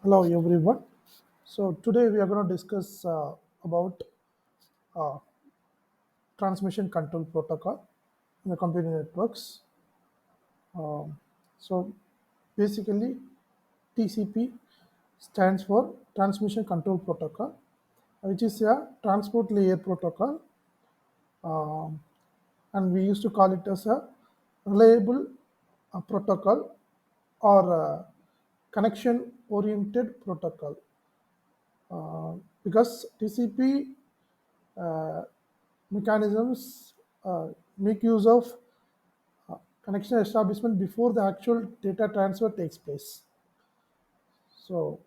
Hello everyone. So today we are going to discuss about uh, transmission control protocol in the computer networks. Um, so basically, TCP stands for Transmission Control Protocol, which is a transport layer protocol, um, and we used to call it as a reliable protocol or connection oriented protocol because TCP uh, mechanisms make use of connection establishment before the actual data transfer takes place. So,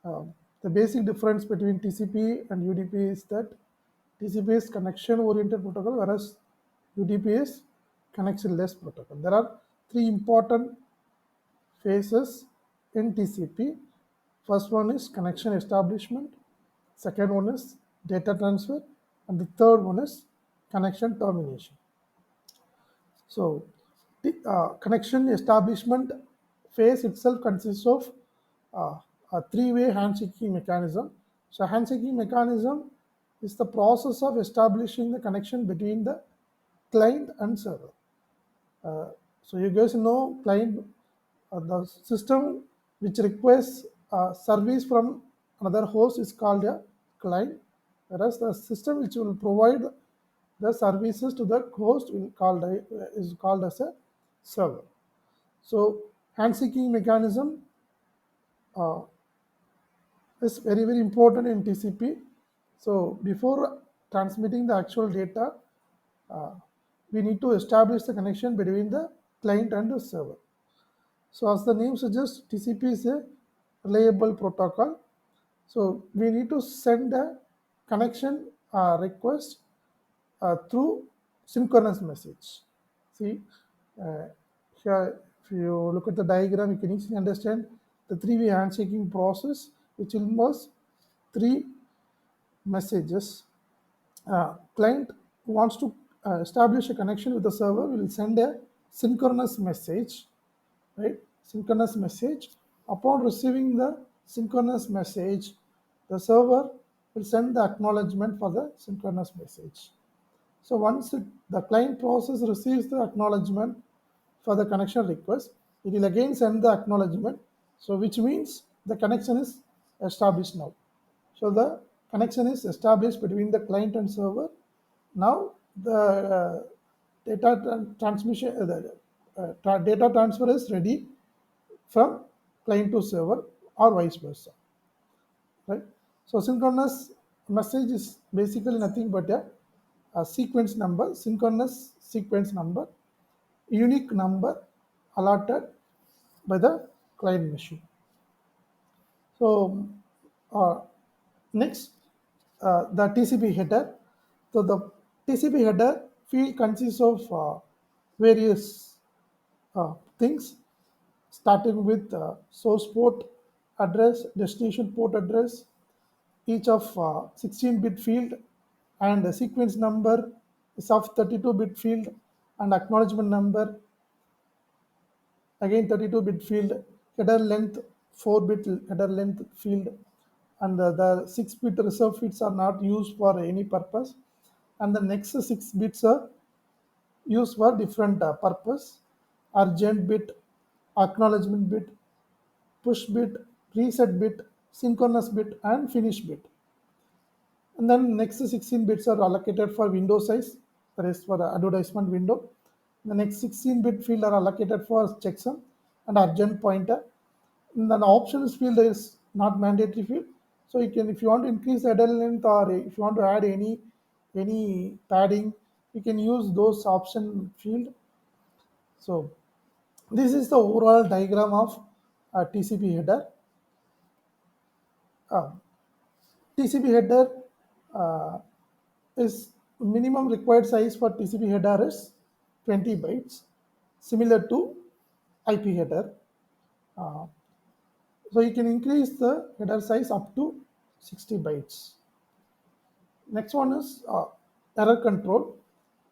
the basic difference between TCP and UDP is that TCP is connection oriented protocol, whereas UDP is connection-less protocol. There are three important phases in TCP. First one is connection establishment, second one is data transfer, and the third one is connection termination. So, the connection establishment phase itself consists of a three-way handshaking mechanism. So, handshaking mechanism is the process of establishing the connection between the client and server. Uh, so, you guys know client, the system which requests service from another host is called a client, whereas the system which will provide the services to the host is called as a server. So handshaking mechanism uh, is very important in TCP. So before transmitting the actual data, uh, we need to establish the connection between the client and the server. So as the name suggests, TCP is a reliable protocol. So we need to send a connection request through synchronous message. See, uh, here if you look at the diagram, you can easily understand the three-way handshaking process, which involves three messages. Client wants to establish a connection with the server, will send a synchronous message, right? Synchronous message. Upon receiving the synchronous message, the server will send the acknowledgement for the synchronous message. So once the client process receives the acknowledgement for the connection request, it will again send the acknowledgement. So which means the connection is established now. So the connection is established between the client and server. Now the data transfer is ready from client to server or vice versa, right? So synchronous message is basically nothing but a sequence number, synchronous sequence number, unique number allotted by the client machine. So uh, next, the TCP header. So the TCP header field consists of various things, starting with source port address, destination port address, each of 16-bit field, and the sequence number is of 32-bit field, and acknowledgement number again 32-bit field, header length 4-bit header length field, and the 6-bit reserve bits are not used for any purpose, and the next 6 bits are used for different purpose: urgent bit, acknowledgement bit, push bit, reset bit, synchronous bit, and finish bit. And then next 16 bits are allocated for window size, that is for the advertisement window. The next 16-bit field are allocated for checksum and urgent pointer. And then options field is not mandatory field. So you can, if you want to increase the header length or if you want to add any padding, you can use those option field. So this is the overall diagram of TCP header. Uh, TCP header uh, is minimum required size for TCP header is 20 bytes, similar to IP header. Uh, so you can increase the header size up to 60 bytes. Next one is error control.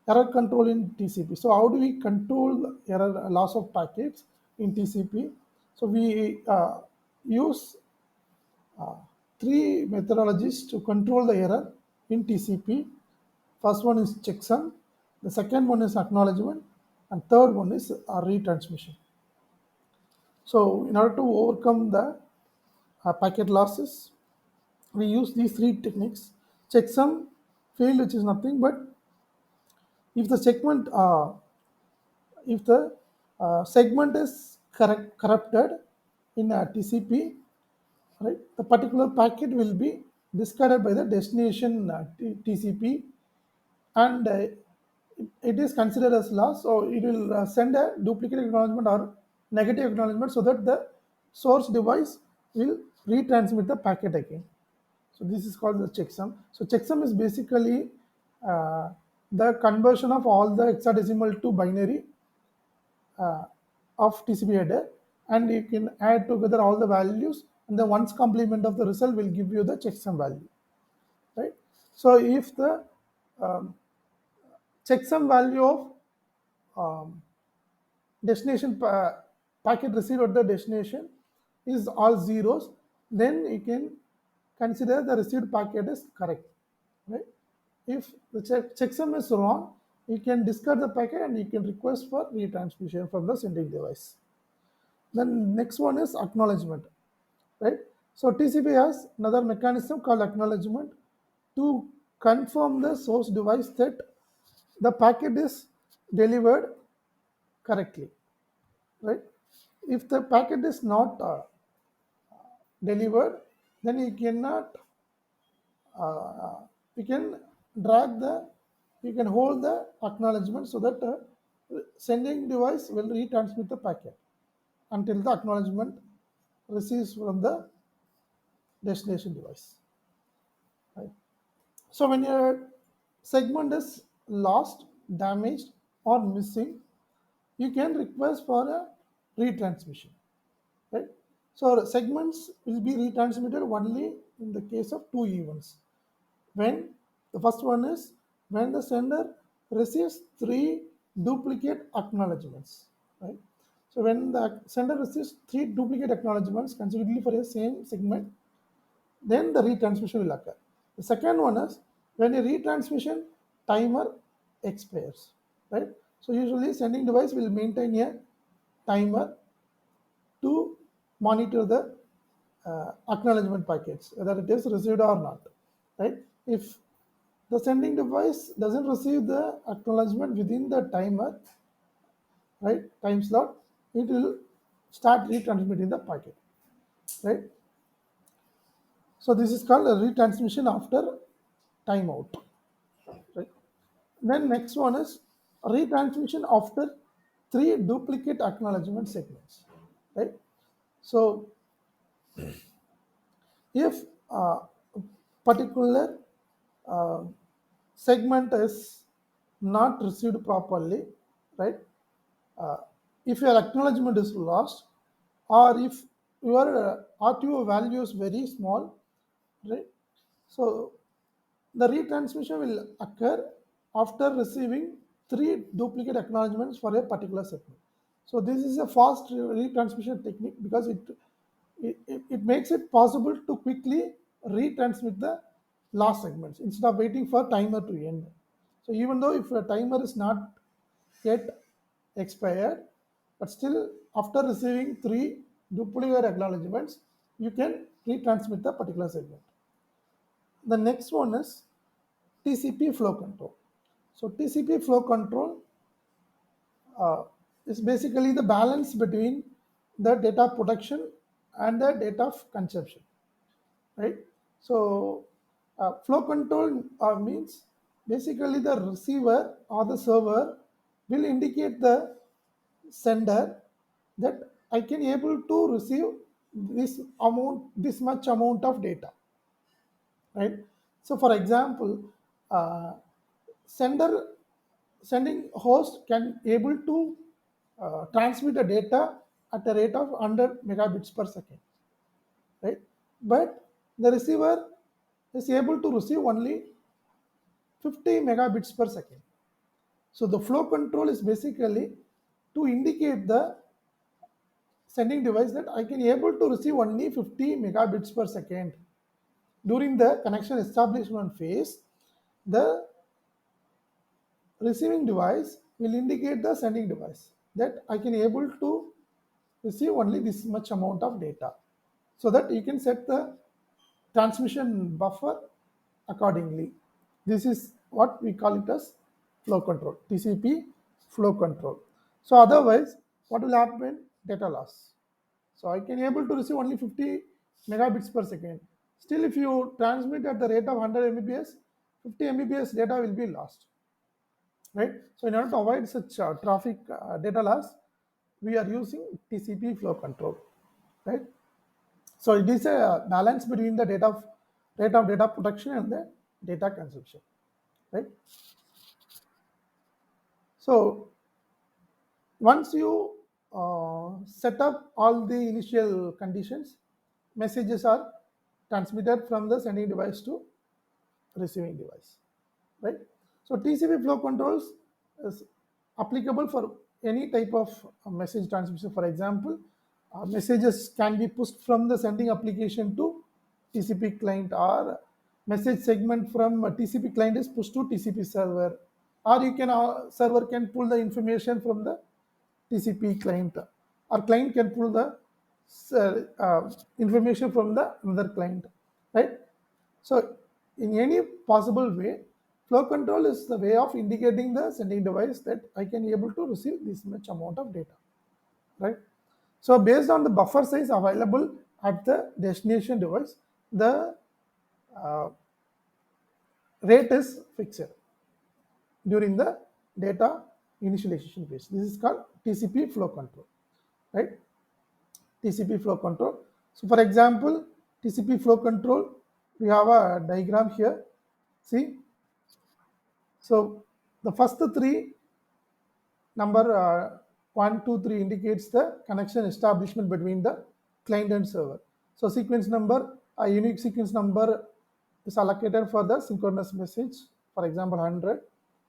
Error control in TCP. So how do we control error loss of packets in TCP? So we use three methodologies to control the error in TCP. First one is checksum, the second one is acknowledgement, and third one is retransmission. So in order to overcome the packet losses, we use these three techniques. Checksum failed, which is nothing but if the segment if the segment is corrupted in a TCP, right, the particular packet will be discarded by the destination TCP, and it is considered as loss. So it will send a duplicate acknowledgement or negative acknowledgement so that the source device will retransmit the packet again. So this is called the checksum. So checksum is basically uh, the conversion of all the hexadecimal to binary of TCP header, and you can add together all the values, and the ones complement of the result will give you the checksum value, right? So if the um, checksum value of um, destination packet received at the destination is all zeros, then you can consider the received packet is correct, right? If the checksum is wrong, you can discard the packet and you can request for retransmission from the sending device. Then next one is acknowledgement, right? So TCP has another mechanism called acknowledgement to confirm the source device that the packet is delivered correctly, right? If the packet is not delivered, then you cannot, you can drag the, you can hold the acknowledgement so that sending device will retransmit the packet until the acknowledgement receives from the destination device, right? So when your segment is lost, damaged, or missing, you can request for a retransmission, right? So segments will be retransmitted only in the case of two events. When the first one is when the sender receives three duplicate acknowledgements, right? So when the sender receives three duplicate acknowledgements consecutively for a same segment, then the retransmission will occur. The second one is when a retransmission timer expires, right? So usually sending device will maintain a timer to monitor the acknowledgement packets, whether it is received or not, right? If the sending device doesn't receive the acknowledgement within the timer, right, time slot, it will start retransmitting the packet, right? So this is called a retransmission after timeout, right? Then next one is retransmission after three duplicate acknowledgement segments, right? So if particular uh, segment is not received properly, right? Uh, if your acknowledgement is lost, or if your RTO value is very small, right? So the retransmission will occur after receiving three duplicate acknowledgements for a particular segment. So this is a fast retransmission technique because it makes it possible to quickly retransmit the last segments instead of waiting for timer to end. So even though if a timer is not yet expired, but still after receiving three duplicate acknowledgements, you can retransmit the particular segment. The next one is TCP flow control. So TCP flow control uh, is basically the balance between the data production and the data consumption, right? So flow control means basically the receiver or the server will indicate the sender that I can able to receive this much amount of data, right? So for example, uh, sender sending host can able to transmit the data at a rate of 100 megabits per second, right? But the receiver is able to receive only 50 megabits per second. So the flow control is basically to indicate the sending device that I can able to receive only 50 megabits per second. During the connection establishment phase, the receiving device will indicate the sending device that I can able to receive only this much amount of data, so that you can set the transmission buffer accordingly. This is what we call it as flow control, TCP flow control. So otherwise, what will happen? Data loss. So I can able to receive only 50 megabits per second. Still, if you transmit at the rate of 100 Mbps, 50 Mbps data will be lost, right? So in order to avoid such traffic data loss, we are using TCP flow control, right? So it is a balance between the rate of data protection and the data consumption, right? So once you set up all the initial conditions, messages are transmitted from the sending device to receiving device, right? So TCP flow controls is applicable for any type of message transmission. For example, messages can be pushed from the sending application to TCP client, or message segment from a TCP client is pushed to TCP server, or you can server can pull the information from the TCP client, or client can pull the information from the another client, right? So in any possible way, flow control is the way of indicating the sending device that I can able to receive this much amount of data, right? So based on the buffer size available at the destination device, the uh, rate is fixed during the data initialization phase. This is called TCP flow control, right? TCP flow control. So for example, TCP flow control, we have a diagram here. See, so the first three number 1, 2, 3 indicates the connection establishment between the client and server. So sequence number, a unique sequence number is allocated for the synchronous message, for example 100,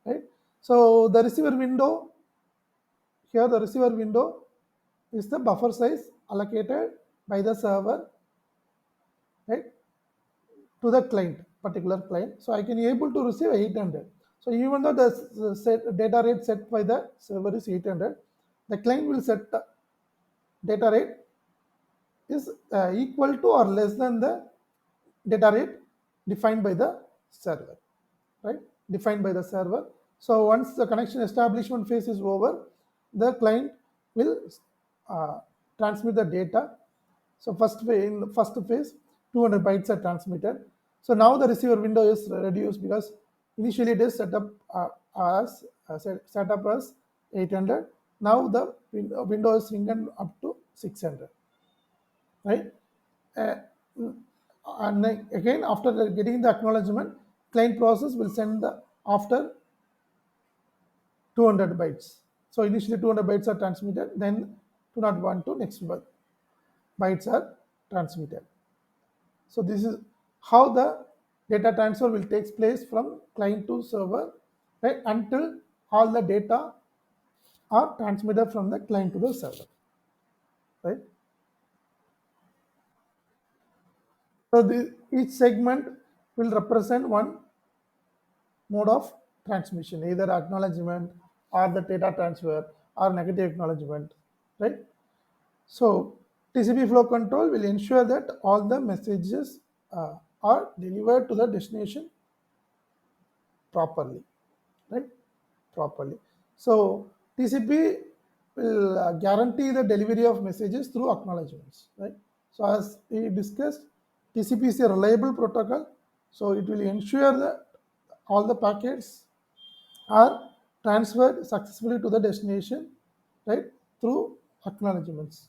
right? So the receiver window, here the receiver window is the buffer size allocated by the server, right, to the client, particular client. So I can able to receive 800. So even though the data rate set by the server is 800, the client will set data rate is equal to or less than the data rate defined by the server, right? Defined by the server. So once the connection establishment phase is over, the client will uh, transmit the data. So in the first phase, 200 bytes are transmitted. So now the receiver window is reduced because initially it is set up as 800. Now the window is shrinking up to 600, right? Uh, and then again, after getting the acknowledgement, client process will send the after 200 bytes. So initially 200 bytes are transmitted, then 201 to next bytes are transmitted. So this is how the data transfer will take place from client to server, right, until all the data are transmitted from the client to the server, right? So each segment will represent one mode of transmission, either acknowledgement or the data transfer or negative acknowledgement, right? So TCP flow control will ensure that all the messages are delivered to the destination properly, right? Properly. So TCP will guarantee the delivery of messages through acknowledgements, right? So as we discussed, TCP is a reliable protocol, so it will ensure that all the packets are transferred successfully to the destination, right, through acknowledgements,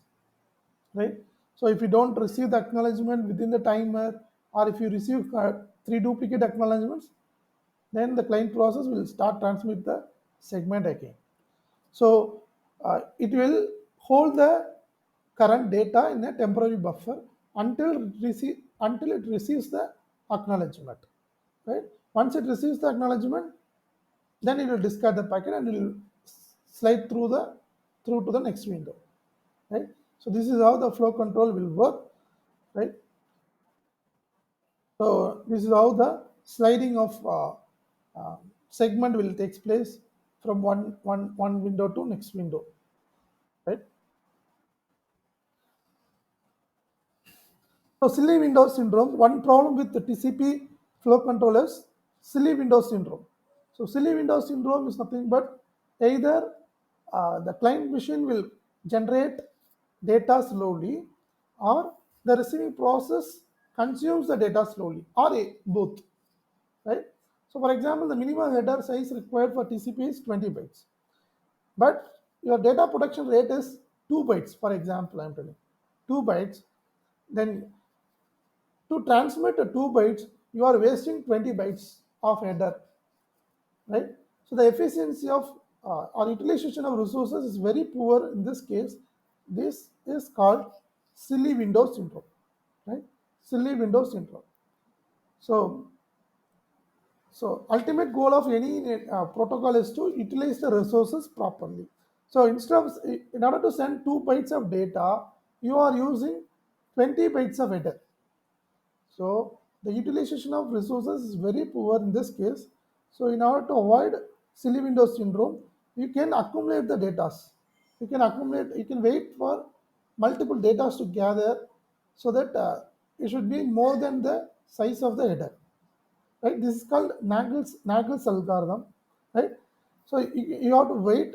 right? So if you don't receive the acknowledgement within the timer, or if you receive three duplicate acknowledgements, then the client process will start transmit the segment again. So it will hold the current data in a temporary buffer until it receives the acknowledgement, right? Once it receives the acknowledgement, then it will discard the packet and it will slide through to the next window, right? So this is how the flow control will work, right? So this is how the sliding of segment will takes place from one window to next window, right? So silly window syndrome, one problem with the TCP flow controllers, silly window syndrome. So silly window syndrome is nothing but either the client machine will generate data slowly, or the receiving process consumes the data slowly, or both, right? So for example, the minimum header size required for TCP is 20 bytes, but your data production rate is 2 bytes, for example, I'm telling 2 bytes, then to transmit 2 bytes, you are wasting 20 bytes of header, right? So the efficiency of or utilization of resources is very poor in this case. This is called silly window syndrome, right? Silly window syndrome. So, so ultimate goal of any protocol is to utilize the resources properly. So instead of in order to send 2 bytes of data, you are using 20 bytes of header. So the utilization of resources is very poor in this case. So in order to avoid silly window syndrome, you can accumulate the data. You can accumulate, you can wait for multiple data to gather so that it should be more than the size of the header. Right? This is called Nagel's algorithm. Right? So you have to wait.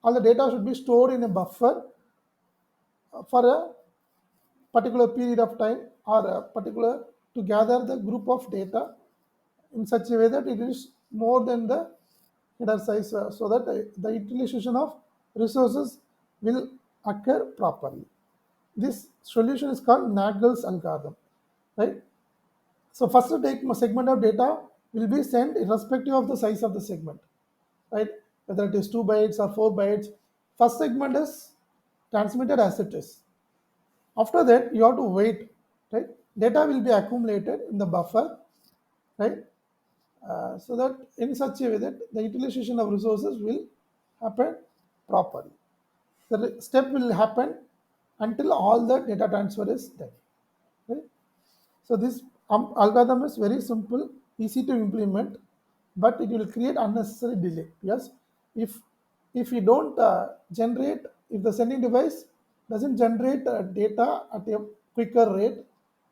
All the data should be stored in a buffer for a particular period of time, or a particular to gather the group of data in such a way that it is more than the header size, so that the utilization of resources will occur properly. This solution is called Nagel's algorithm, right? So first take segment of data will be sent irrespective of the size of the segment, right? Whether it is 2 bytes or 4 bytes, first segment is transmitted as it is. After that, you have to wait, right? Data will be accumulated in the buffer, right? So that in such a way that the utilization of resources will happen properly. The step will happen until all the data transfer is done. Right? So this algorithm is very simple, easy to implement, but it will create unnecessary delay. Yes, if you don't generate, if the sending device doesn't generate data at a quicker rate,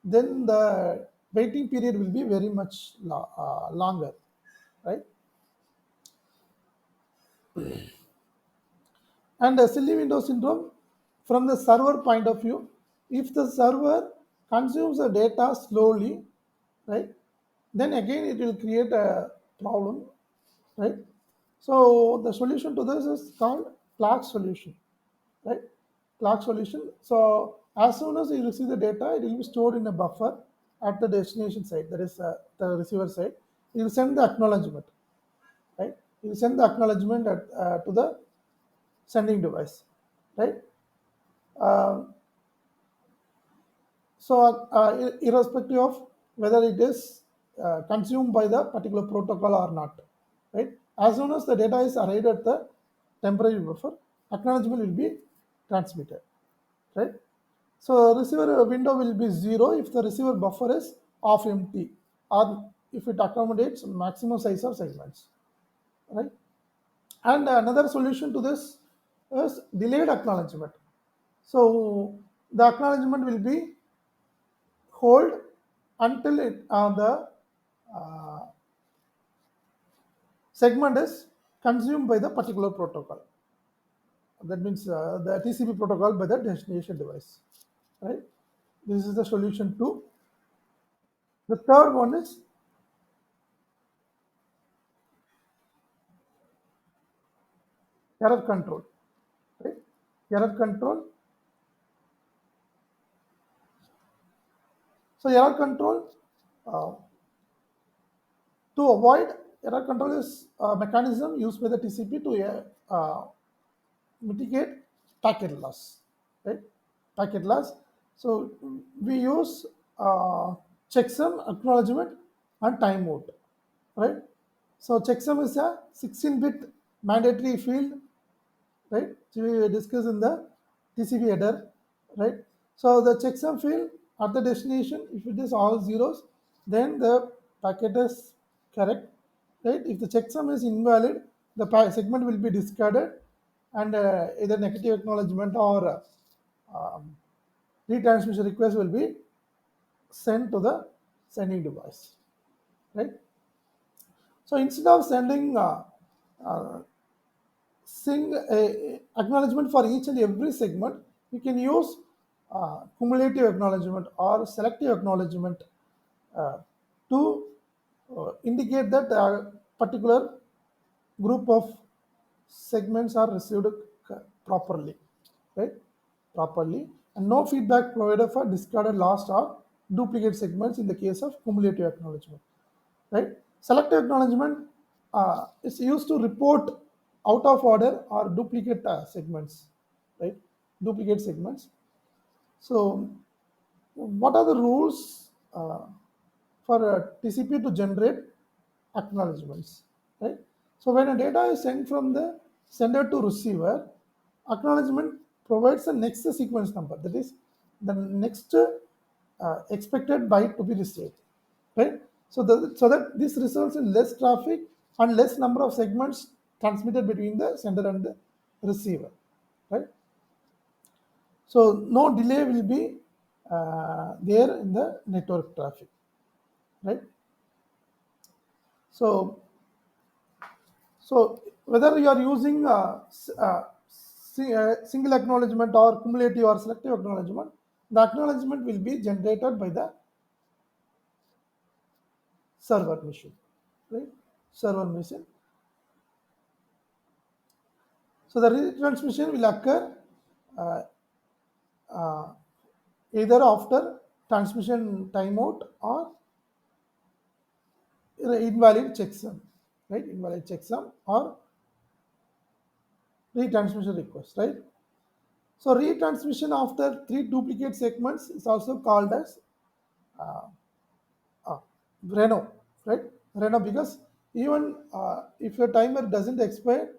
then the waiting period will be very much longer, right? And a silly window syndrome, from the server point of view, if the server consumes the data slowly, right, then again it will create a problem, right? So the solution to this is called Clark solution, right? Clark solution. So as soon as you receive the data, it will be stored in a buffer at the destination side, that is the receiver side. It will send the acknowledgement, right? It will send the acknowledgement to the sending device, right? Uh, irrespective of whether it is consumed by the particular protocol or not, right? As soon as the data is arrived at the temporary buffer, acknowledgement will be transmitted, right? So receiver window will be 0 if the receiver buffer is half empty, or if it accommodates maximum size of segments, right? And another solution to this is delayed acknowledgement. So the acknowledgement will be hold until the uh, segment is consumed by the particular protocol. That means the TCP protocol by the destination device. Right? This is the solution two. The third one is error control. Right? Error control. So error control, uh, to avoid error control, is a mechanism used by the TCP to mitigate packet loss, right? Packet loss. So we use checksum, acknowledgement, and timeout, right? So checksum is a 16-bit mandatory field, right? So we discussed in the TCP header, right? So the checksum field at the destination, if it is all zeros, then the packet is correct, right? If the checksum is invalid, the segment will be discarded, and either negative acknowledgement or um, retransmission request will be sent to the sending device, right? So instead of sending uh, acknowledgement for each and every segment, we can use cumulative acknowledgement or selective acknowledgement uh, to indicate that a particular group of segments are received properly, right? Properly, and no feedback provided for discarded, lost, or duplicate segments in the case of cumulative acknowledgement, right? Selective acknowledgement is used to report out of order or duplicate segments, right? Duplicate segments. So, what are the rules for TCP to generate acknowledgements, right? So, when a data is sent from the sender to receiver, acknowledgement provides the next sequence number, that is the next expected byte to be received, right? So that this results in less traffic and less number of segments transmitted between the sender and the receiver, right? So no delay will be there in the network traffic, right? So whether you are using single acknowledgement or cumulative or selective acknowledgement, the acknowledgement will be generated by the server machine, right? Server machine. So the retransmission will occur uh, uh, either after transmission timeout or invalid checksum, right? Invalid checksum or retransmission request, right? So retransmission after three duplicate segments is also called as uh, Reno, right? Reno, because even if your timer doesn't expire,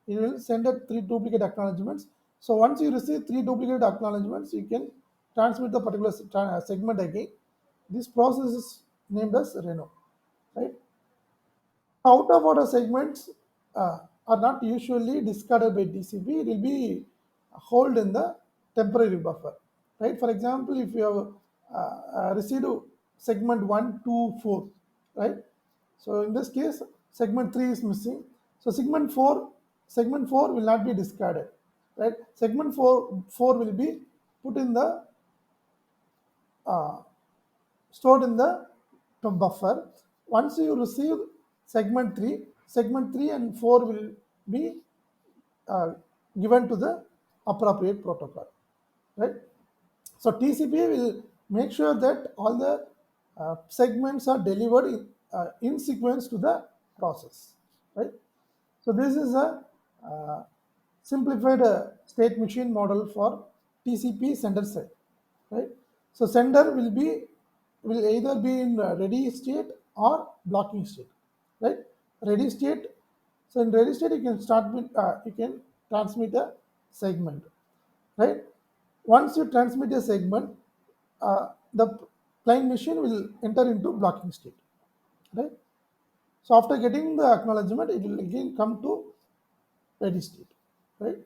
it will send a three duplicate acknowledgements. So once you receive three duplicate acknowledgements, you can transmit the particular segment again. This process is named as Reno, right? Out of order segments are not usually discarded by TCP. It will be held in the temporary buffer, right? For example, if you have received segment 1, 2, 4, right? So in this case, segment 3 is missing. So segment 4 will not be discarded, right? Segment 4 will be put in the uh, stored in the buffer. Once you receive segment 3 and 4 will be uh, given to the appropriate protocol, right? So TCP will make sure that all the segments are delivered in sequence to the process, right? So this is a simplified state machine model for TCP sender side, right? So sender will either be in ready state or blocking state, right? Ready state. So in ready state, you can start with you can transmit a segment, right? Once you transmit a segment, the client machine will enter into blocking state, right? So after getting the acknowledgement, it will again come to ready state, right?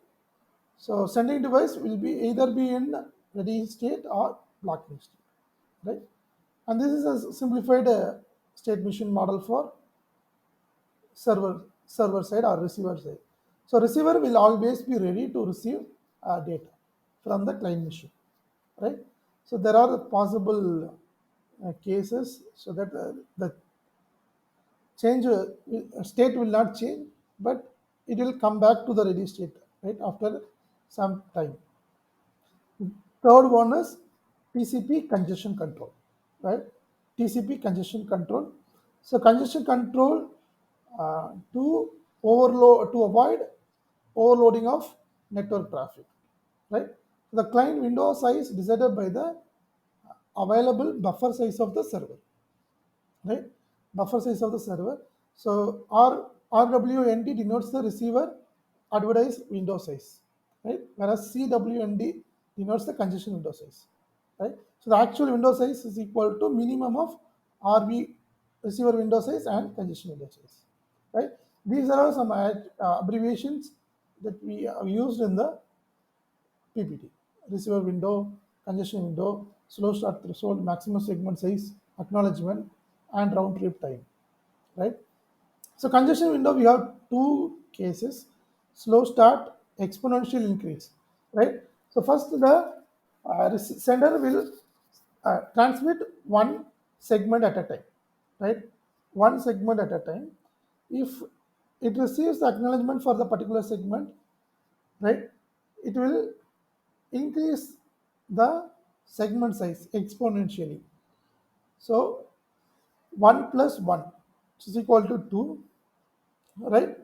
So sending device will be either be in ready state or blocking state, right? And this is a simplified state machine model for server side or receiver side. So receiver will always be ready to receive data from the client machine, right? So there are possible cases so that the change state will not change, but it will come back to the ready state, right, after some time. Third one is TCP congestion control, right? TCP congestion control. So congestion control to avoid overloading of network traffic, right? So the client window size decided by the available buffer size of the server, right? Buffer size of the server. So RWND denotes the receiver advertised window size, right? Whereas CWND denotes the congestion window size, right? So the actual window size is equal to minimum of RV, receiver window size, and congestion window size, right? These are some abbreviations that we have used in the PPT: receiver window, congestion window, slow start threshold, maximum segment size, acknowledgement, and round trip time, right? So congestion window, we have two cases: slow start, exponential increase, right? So first the sender will transmit one segment at a time, right? One segment at a time. If it receives the acknowledgement for the particular segment, right, it will increase the segment size exponentially. So 1 plus 1 is equal to 2, right?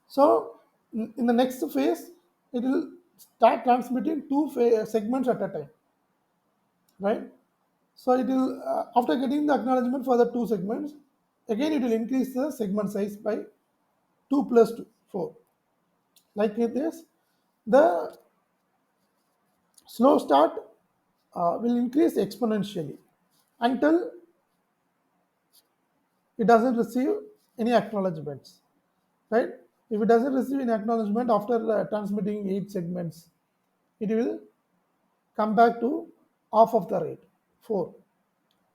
So in the next phase, it will start transmitting two segments at a time, right? So it will, after getting the acknowledgement for the two segments, again it will increase the segment size by 2 plus 2, 4. Like this, the slow start will increase exponentially until it doesn't receive any acknowledgements, right? If it doesn't receive any acknowledgement after transmitting 8 segments, it will come back to half of the rate, 4,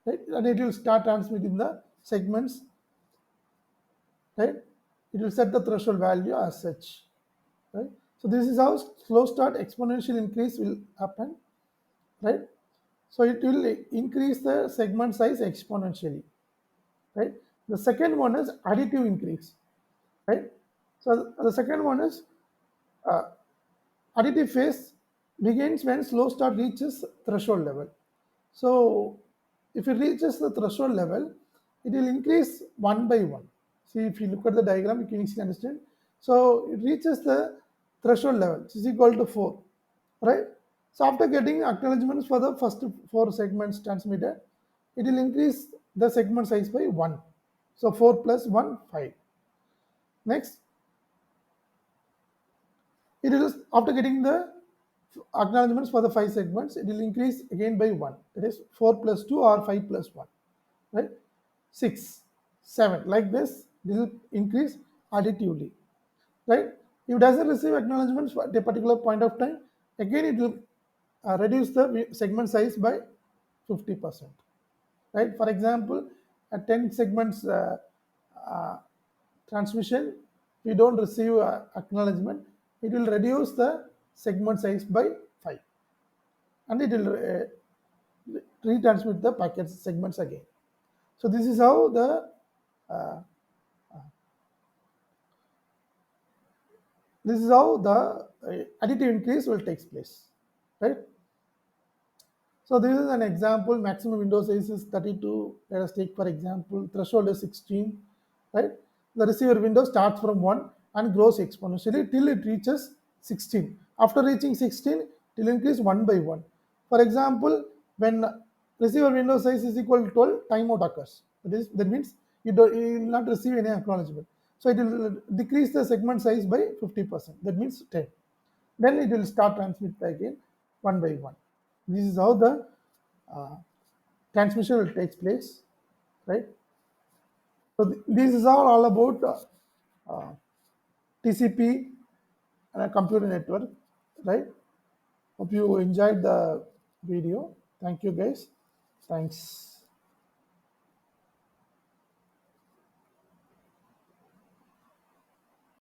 right? And it will start transmitting the segments, right? It will set the threshold value as such, right? So this is how slow start exponential increase will happen, right? So it will increase the segment size exponentially, right? The second one is additive increase, right? So the second one is uh, additive phase begins when slow start reaches threshold level. So if it reaches the threshold level, it will increase one by one. See, if you look at the diagram, you can easily understand. So it reaches the threshold level, which is equal to 4, right? So after getting acknowledgements for the first 4 segments transmitted, it will increase the segment size by 1. So 4 plus 1, 5. Next, it is after getting the acknowledgements for the 5 segments, it will increase again by 1. That is 4 plus 2 or 5 plus 1, right? 6, 7. Like this will increase additively, right? If it doesn't receive acknowledgements at a particular point of time, again it will reduce the segment size by 50%, right? For example, at 10 segments uh, transmission, we don't receive acknowledgement, it will reduce the segment size by 5, and it will retransmit the packet segments again. So this is how the uh, additive increase will take place, right? So this is an example. Maximum window size is 32. Let us take for example threshold is 16, right? The receiver window starts from 1 and grows exponentially till it reaches 16. After reaching 16, it will increase one by one. For example, when receiver window size is equal to 12, timeout occurs. That means you will not receive any acknowledgement. So it will decrease the segment size by 50%. That means 10. Then it will start transmit again one by one. This is how the uh, transmission will take place, right? So this is all about TCP and a computer network, right? Hope you enjoyed the video. Thank you, guys. Thanks.